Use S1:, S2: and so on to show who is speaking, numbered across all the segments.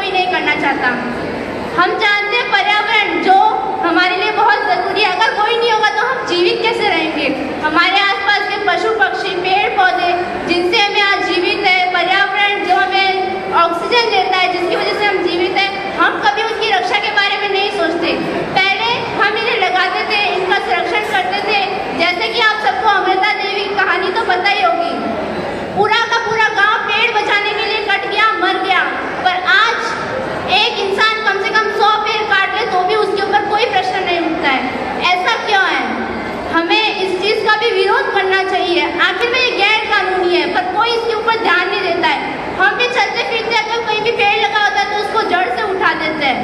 S1: कोई नहीं करना चाहता। हम जानते हैं पर्यावरण जो हमारे लिए बहुत ज़रूरी है, अगर कोई नहीं होगा तो हम जीवित कैसे रहेंगे। हमारे आसपास के पशु पक्षी पेड़ पौधे जिनसे हमें आज जीवित है, पर्यावरण जो हमें ऑक्सीजन देता है जिसकी वजह से हम जीवित हैं, हम कभी उसकी रक्षा के बारे में नहीं सोचते। पहले हम इन्हें लगाते थे, इनका संरक्षण करते थे। जैसे कि आप सबको अमृता देवी की कहानी तो पता ही होगी, पूरा का पूरा गांव पेड़ बचाने के लिए कट गया, मर गया। पर आज एक इंसान कम से कम 100 पेड़ काट ले तो भी उसके ऊपर कोई प्रश्न नहीं उठता है। ऐसा क्यों है? हमें इस चीज़ का भी विरोध करना चाहिए। आखिर में ये गैर कानूनी है पर कोई इसके ऊपर ध्यान नहीं देता है। हम भी चलते फिरते अगर कहीं भी पेड़ लगा होता है तो उसको जड़ से उठा देते हैं।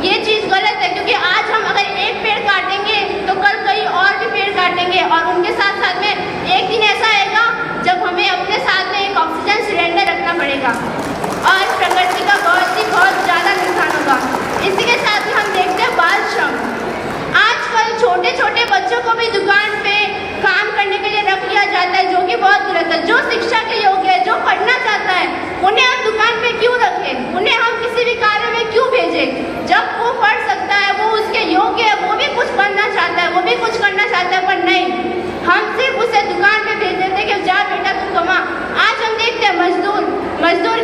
S1: ये चीज़ गलत है, क्योंकि आज हम अगर एक पेड़ काटेंगे तो कल कई और भी पेड़ काटेंगे और उनके साथ साथ में एक दिन ऐसा आएगा जब हमें अपने साथ में एक ऑक्सीजन सिलेंडर रखना पड़ेगा और प्रकृति का बहुत ज़्यादा नुकसान होगा। इसी के साथ ही हम देखते हैं बाल श्रम। आजकल छोटे छोटे बच्चों को भी दुकान पे काम करने के लिए रख लिया जाता है, जो कि बहुत गलत है। जो शिक्षा के योग्य है, जो पढ़ना चाहता है, उन्हें हम दुकान पे क्यों रखें? उन्हें हम किसी भी कार्य में क्यों भेजें? जब वो पढ़ सकता है, वो उसके योग्य है, वो भी कुछ बनना चाहता है, वो भी कुछ करना चाहता है, पर नहीं, हम सिर्फ उसे दुकान पे भेज देते कि जा बेटा तू कमा। आज हम देखते हैं मजदूर